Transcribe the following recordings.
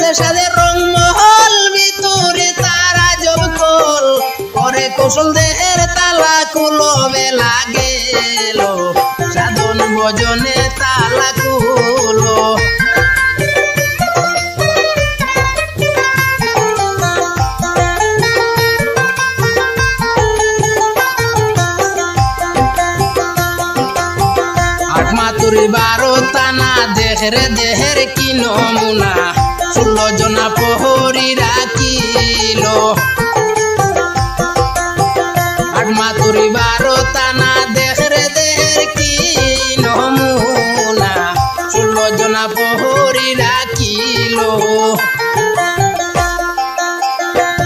মাঝে সাজে রংমহল ভিতরে তারা জবকল পরে কৌশল দেহের তালা কুলবে লাগেল সাধন ভজনে তালা কুলো আটমাতুরি 12 টানা দেহরে দেহের কি নমুনা 16 জনা প্রহরী রাখিল আটমাতুরি 12 টানা দেহরে দেহের কি নমুনা 16 জনা প্রহরী রাখিল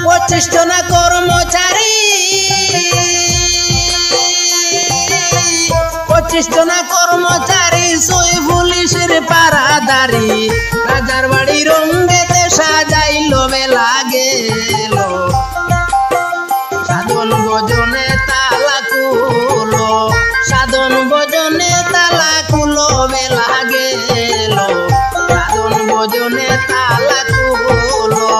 25 জনা কর্মচারী 25 জনা কর্মচারী 6 পুলিশের পারাদারি রাজার বাড়ি রঙ্গেতে সাজাইল বেলা গেল সাধন ভজনে তালা কুলো সাধন ভজনে তালা কুলো বেলা গেল সাধন ভজনে তালা কুলো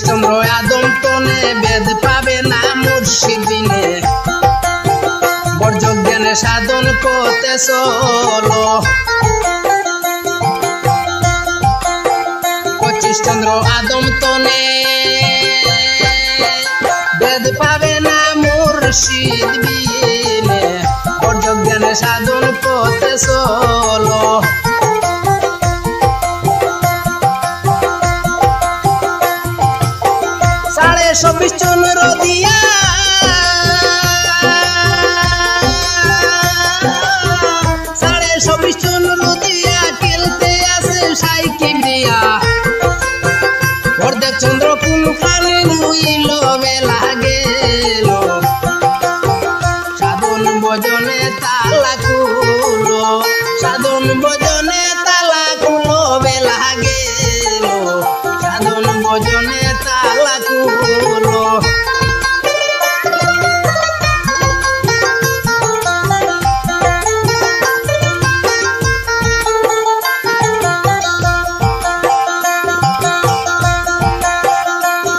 চন্দ্র আদম তনে বেদ পাবে না মুর্শিদিনে বর্জ্য জ্ঞানে সাধন করতে চলো 25 চন্দ্র আদম তনে বেদ পাবে না মুর্শিদিনে বর্জ্য জ্ঞানে সাধন করতে চলো 26 চন্দ্র দিয়া 26 চন্দ্র দিয়া খেলতে আসে সাইকেল দিয়া অর্ধেক চন্দ্র কোনখানে রইল বেলা গেল সাধন ভজনে তালা কুলো সাধন ভজনে তালা কুলো বেলা গেল সাধন ভজনে তালা কুলো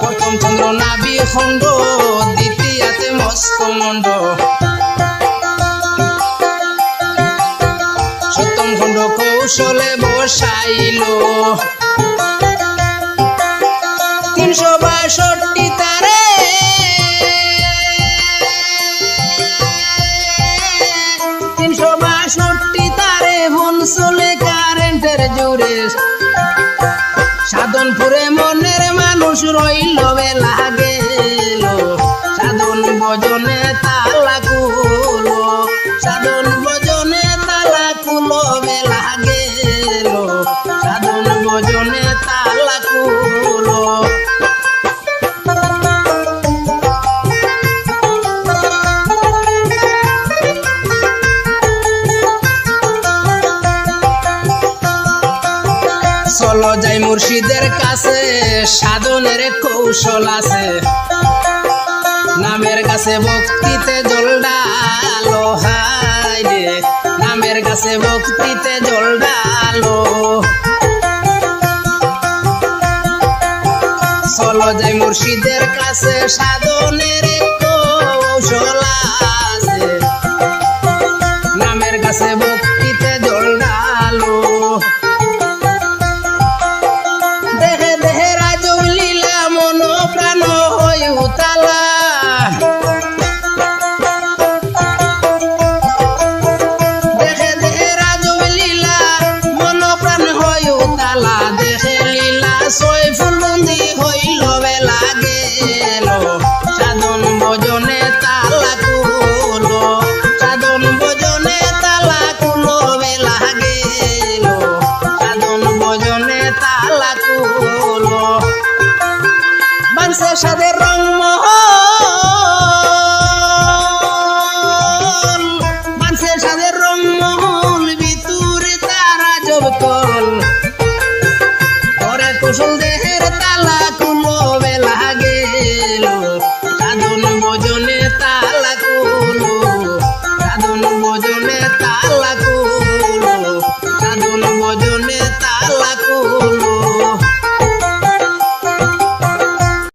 প্রথম চন্দ্র নাভি খণ্ড দ্বিতীয়াতে মস্তমণ্ড সপ্তম খণ্ড কৌশলে বসাইল 362 তারে 362 তারে হন চলে কারেন্টের জোরে সাধনপুরে মনের মানুষ রইল বেলা গেল সাধন ভজনে তালা কুলো সাধন ভজনে তালা কুলো বেলা গেল সাধন ভজনে তালা কুলো চলো যাই মুর্শিদের কাছে সাধনের কৌশল আছে নামের কাছে ভক্তিতে জল ডালো হায় রে নামের কাছে ভক্তিতে জল ডালো চলো যাই মুর্শিদের কাছে সাধনের কৌশল আছে নামের কাছে ভক্তিতে জল ডালো সাধন ভজনে তালা কুলো সাধন ভজনে তালা কুলো বেলা গেল সাধন ভজনে তালা কুলো বাংসে সাধে রংমহল